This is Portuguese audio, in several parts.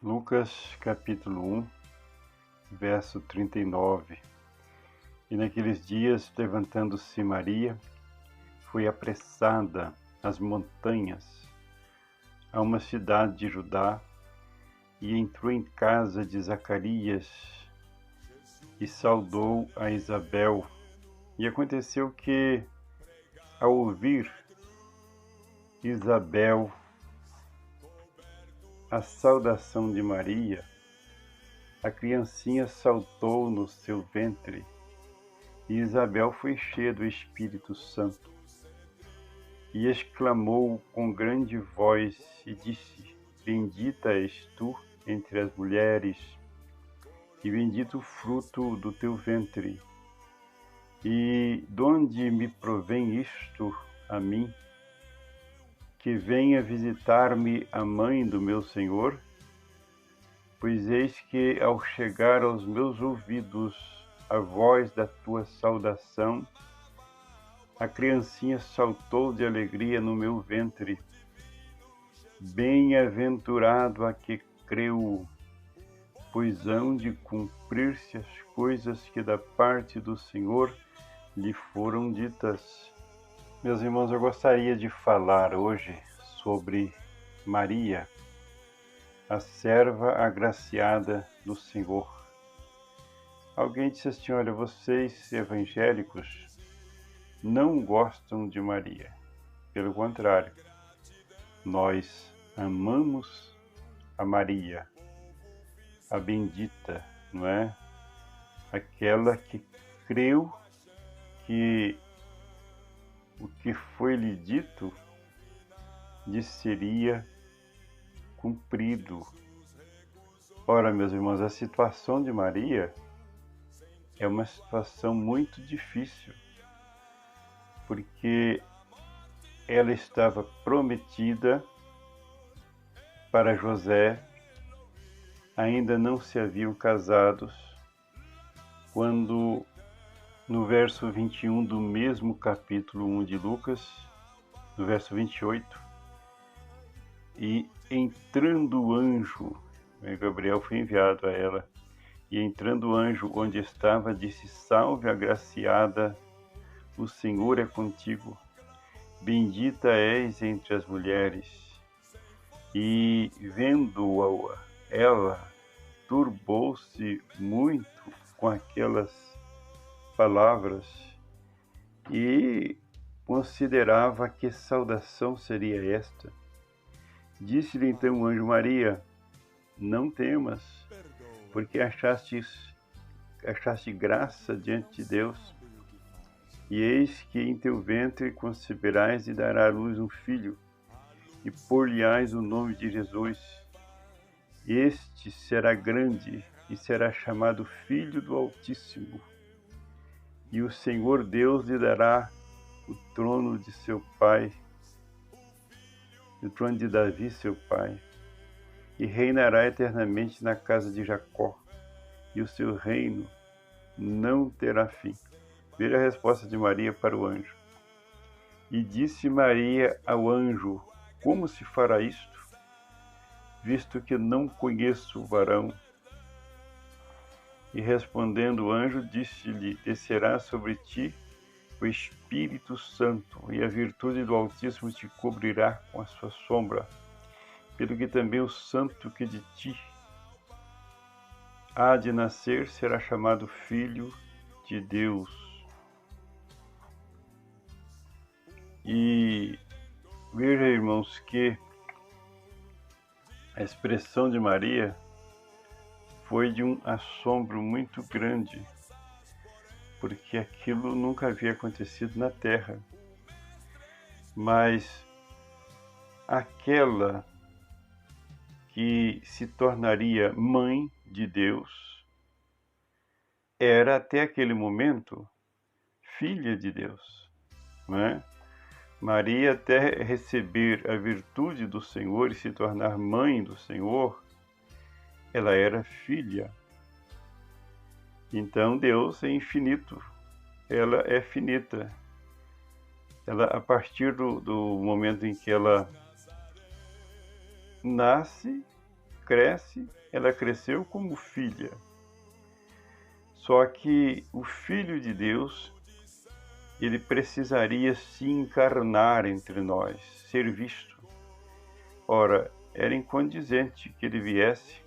Lucas capítulo 1, verso 39. E naqueles dias, levantando-se Maria, foi apressada às montanhas, a uma cidade de Judá, e entrou em casa de Zacarias e saudou a Isabel. E aconteceu que, ao ouvir Isabel a saudação de Maria, a criancinha saltou no seu ventre, e Isabel foi cheia do Espírito Santo, e exclamou com grande voz e disse: Bendita és tu entre as mulheres, e bendito o fruto do teu ventre. E donde me provém isto a mim, que venha visitar-me a mãe do meu Senhor? Pois eis que, ao chegar aos meus ouvidos a voz da tua saudação, a criancinha saltou de alegria no meu ventre. Bem-aventurado a que creu, pois hão de cumprir-se as coisas que da parte do Senhor lhe foram ditas. Meus irmãos, eu gostaria de falar hoje sobre Maria, a serva agraciada do Senhor. Alguém disse assim: olha, vocês evangélicos não gostam de Maria. Pelo contrário, nós amamos a Maria, a bendita, não é? Aquela que creu que o que foi lhe dito lhe seria cumprido. Ora, meus irmãos, a situação de Maria é uma situação muito difícil, porque ela estava prometida para José, ainda não se haviam casados, quando no verso 21 do mesmo capítulo 1 de Lucas, no verso 28, e entrando o anjo, Gabriel foi enviado a ela, e entrando o anjo onde estava, disse: Salve, agraciada, o Senhor é contigo, bendita és entre as mulheres. E vendo-a, ela turbou-se muito com aquelas palavras e considerava que saudação seria esta. Disse-lhe então o anjo: Maria, não temas, porque achaste graça diante de Deus, e eis que em teu ventre conceberás e darás à luz um filho, e por-lhe-ás o nome de Jesus. Este será grande e será chamado Filho do Altíssimo, e o Senhor Deus lhe dará o trono de seu pai, o trono de Davi, seu pai, e reinará eternamente na casa de Jacó, e o seu reino não terá fim. Veja a resposta de Maria para o anjo. E disse Maria ao anjo: Como se fará isto, visto que não conheço o varão? E respondendo o anjo, disse-lhe: Descerá sobre ti o Espírito Santo, e a virtude do Altíssimo te cobrirá com a sua sombra, pelo que também o santo que de ti há de nascer será chamado Filho de Deus. E veja, irmãos, que a expressão de Maria foi de um assombro muito grande, porque aquilo nunca havia acontecido na terra. Mas aquela que se tornaria mãe de Deus era até aquele momento filha de Deus, não é? Maria, até receber a virtude do Senhor e se tornar mãe do Senhor, ela era filha. Então Deus é infinito, ela é finita. Ela, a partir do momento em que ela nasce, cresce, ela cresceu como filha. Só que o Filho de Deus, ele precisaria se encarnar entre nós, ser visto. Ora, era incondizente que ele viesse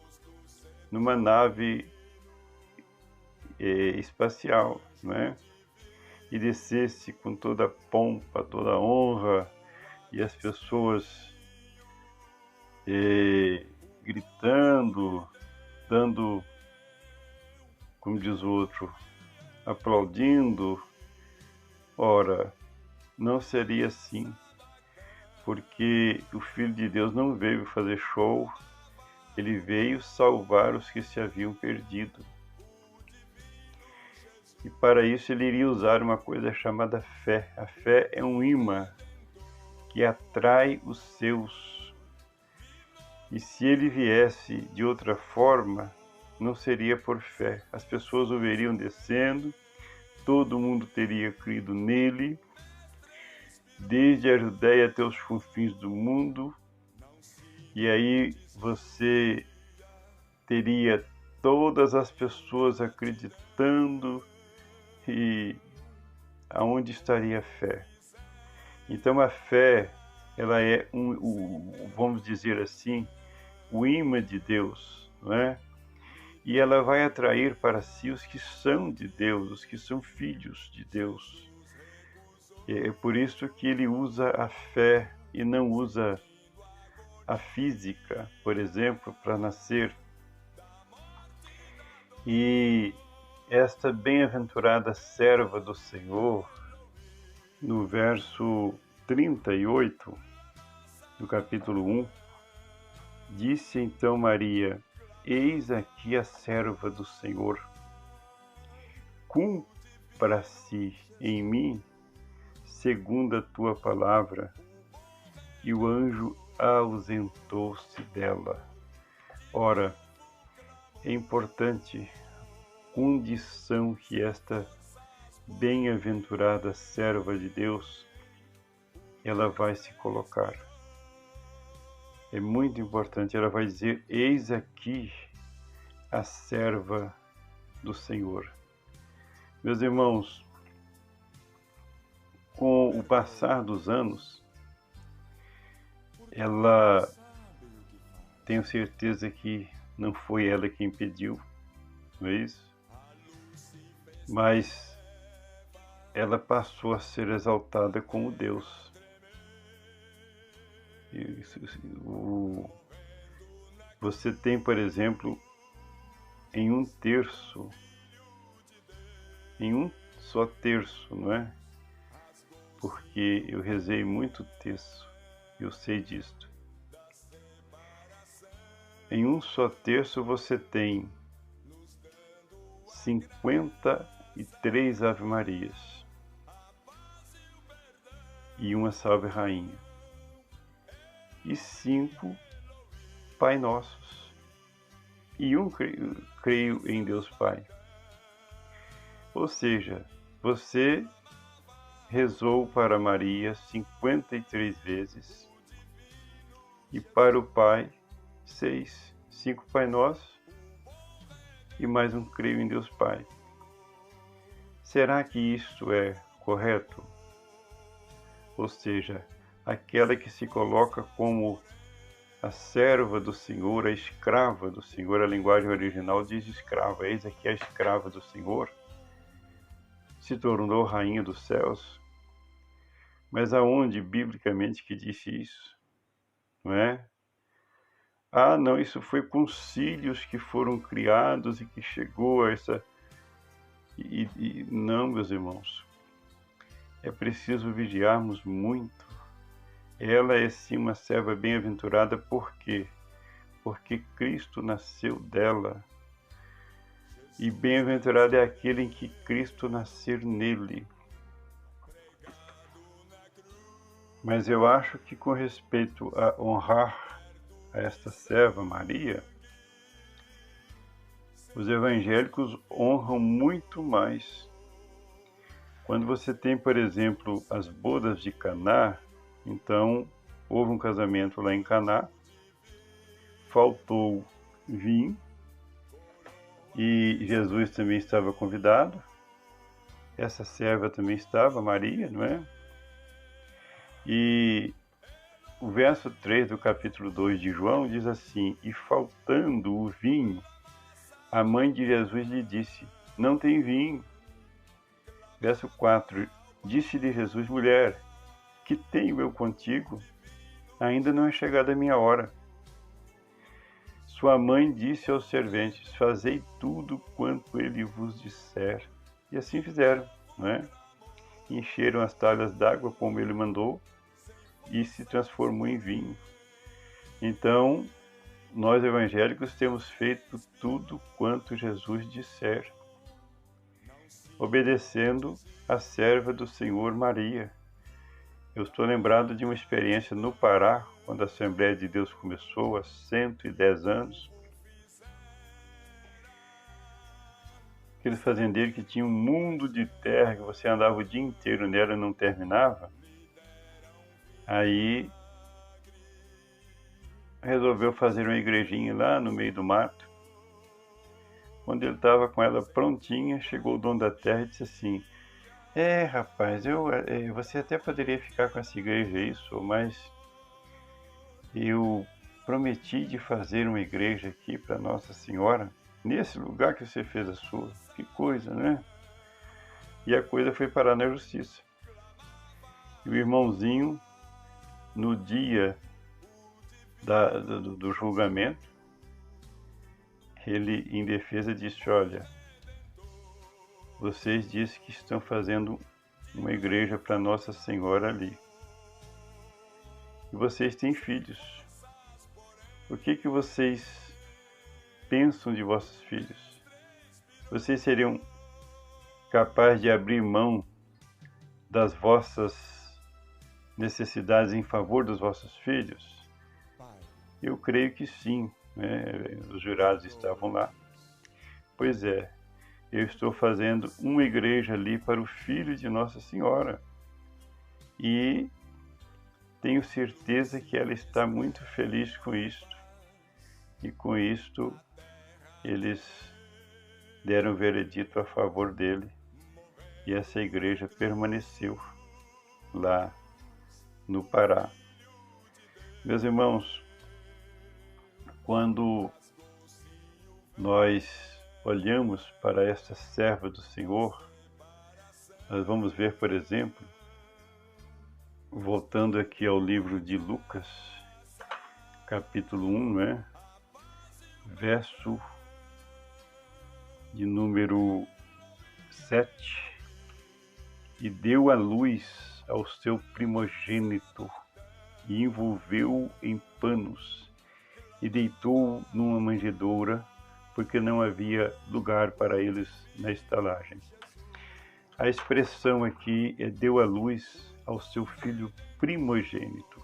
numa nave espacial, né? E descesse com toda a pompa, toda a honra, e as pessoas gritando, dando, como diz o outro, aplaudindo. Ora, não seria assim, porque o Filho de Deus não veio fazer show, ele veio salvar os que se haviam perdido. E para isso ele iria usar uma coisa chamada fé. A fé é um imã que atrai os seus. E se ele viesse de outra forma, não seria por fé. As pessoas o veriam descendo, todo mundo teria crido nele, desde a Judéia até os confins do mundo. E aí você teria todas as pessoas acreditando. E aonde estaria a fé? Então a fé, ela é vamos dizer assim, o imã de Deus, não é? E ela vai atrair para si os que são de Deus, os que são filhos de Deus. É por isso que ele usa a fé e não usa a física, por exemplo, para nascer. E esta bem-aventurada serva do Senhor, no verso 38 do capítulo 1, disse então Maria: eis aqui a serva do Senhor, cumpra-se em mim segundo a tua palavra. E o anjo ausentou-se dela. Ora, é importante condição que esta bem-aventurada serva de Deus, ela vai se colocar. É muito importante, ela vai dizer: eis aqui a serva do Senhor. Meus irmãos, com o passar dos anos, ela, tenho certeza que não foi ela quem pediu, não é isso? Mas ela passou a ser exaltada como Deus. Você tem, por exemplo, em um só terço, não é? Porque eu rezei muito terço, eu sei disto. Em um só terço você tem 53 Ave-Marias e uma Salve Rainha e 5 Pai Nossos e um creio em Deus Pai. Ou seja, você rezou para Maria 53 vezes e para o Pai 6, 5 Pai Nossos e mais um creio em Deus Pai. Será que isto é correto? Ou seja, aquela que se coloca como a serva do Senhor, a escrava do Senhor, a linguagem original diz escrava, eis aqui a escrava do Senhor, se tornou rainha dos céus. Mas aonde biblicamente que disse isso? Não é? Ah, não, isso foi concílios que foram criados e que chegou a essa... Não, meus irmãos, é preciso vigiarmos muito. Ela é sim uma serva bem-aventurada, por quê? Porque Cristo nasceu dela. E bem-aventurado é aquele em que Cristo nascer nele. Mas eu acho que com respeito a honrar a esta serva Maria, os evangélicos honram muito mais. Quando você tem, por exemplo, as bodas de Caná, então houve um casamento lá em Caná, faltou vinho, e Jesus também estava convidado, essa serva também estava, Maria, não é? E o verso 3 do capítulo 2 de João diz assim: e faltando o vinho, a mãe de Jesus lhe disse: não tem vinho. Verso 4, disse-lhe Jesus: mulher, que tenho eu contigo? Ainda não é chegada a minha hora. Sua mãe disse aos serventes: fazei tudo quanto ele vos disser. E assim fizeram, não é? Encheram as talhas d'água como ele mandou, e se transformou em vinho. Então, nós evangélicos temos feito tudo quanto Jesus disser, obedecendo a serva do Senhor Maria. Eu estou lembrado de uma experiência no Pará, quando a Assembleia de Deus começou, há 110 anos. Aqueles fazendeiros que tinham um mundo de terra, que você andava o dia inteiro nela e não terminava. Aí resolveu fazer uma igrejinha lá no meio do mato. Quando ele estava com ela prontinha, chegou o dono da terra e disse assim: rapaz, você até poderia ficar com essa igreja aí, mas eu prometi de fazer uma igreja aqui para Nossa Senhora, nesse lugar que você fez a sua. Que coisa, né? E a coisa foi parar na justiça. E o irmãozinho, no dia do julgamento, ele, em defesa, disse: olha, vocês dizem que estão fazendo uma igreja para Nossa Senhora ali. E vocês têm filhos. O que vocês pensam de vossos filhos? Vocês seriam capazes de abrir mão das vossas necessidades em favor dos vossos filhos? Eu creio que sim, né? Os jurados estavam lá. Pois é, eu estou fazendo uma igreja ali para o filho de Nossa Senhora. E tenho certeza que ela está muito feliz com isto. E com isto, eles deram o veredito a favor dele. E essa igreja permaneceu lá no Pará. Meus irmãos, quando nós olhamos para esta serva do Senhor, nós vamos ver, por exemplo, voltando aqui ao livro de Lucas, capítulo 1, né? Verso de número 7. E deu à luz ao seu primogênito, e envolveu-o em panos, e deitou-o numa manjedoura, porque não havia lugar para eles na estalagem. A expressão aqui é: deu à luz ao seu filho primogênito.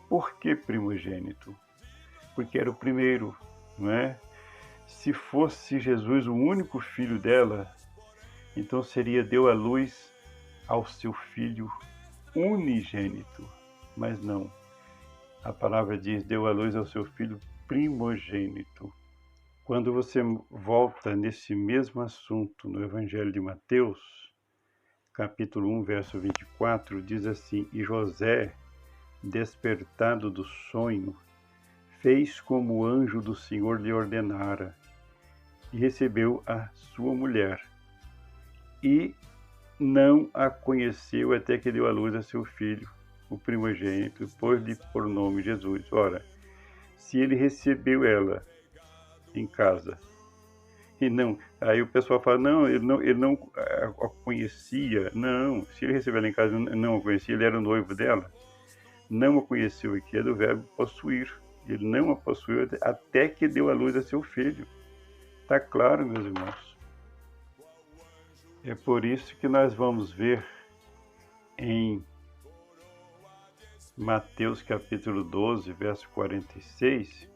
Por que primogênito? Porque era o primeiro, não é? Se fosse Jesus o único filho dela, então seria: deu à luz ao seu filho unigênito. Mas não. A palavra diz: deu à luz ao seu filho primogênito. Quando você volta nesse mesmo assunto no Evangelho de Mateus, capítulo 1, verso 24, diz assim: e José, despertado do sonho, fez como o anjo do Senhor lhe ordenara, e recebeu a sua mulher, e não a conheceu até que deu à luz a seu filho, o primogênito, pôs-lhe por nome Jesus. Ora, se ele recebeu ela em casa, e não, aí o pessoal fala: não, ele não a conhecia. Não, se ele recebeu ela em casa, não a conhecia, ele era o noivo dela. Não a conheceu, aqui é do verbo possuir. Ele não a possuiu até que deu à luz a seu filho. Está claro, meus irmãos? É por isso que nós vamos ver em Mateus capítulo 12, verso 46,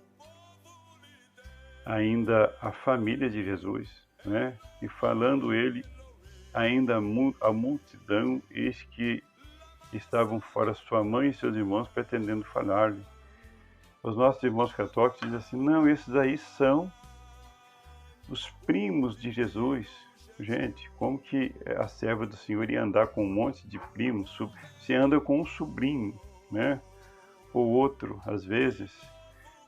ainda a família de Jesus, né? E falando ele ainda a multidão, eis que estavam fora sua mãe e seus irmãos pretendendo falar-lhe. Os nossos irmãos católicos dizem assim, não, esses aí são os primos de Jesus. Gente, como que a serva do Senhor ia andar com um monte de primos? Você anda com um sobrinho, né? Ou outro, às vezes,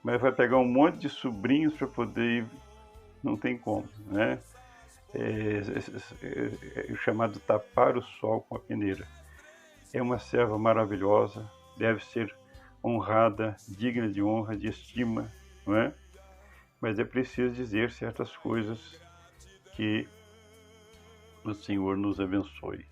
mas vai pegar um monte de sobrinhos para poder ir, não tem como, né? É o chamado tapar o sol com a peneira. É uma serva maravilhosa, deve ser honrada, digna de honra, de estima, não é? Mas é preciso dizer certas coisas. Que o Senhor nos abençoe.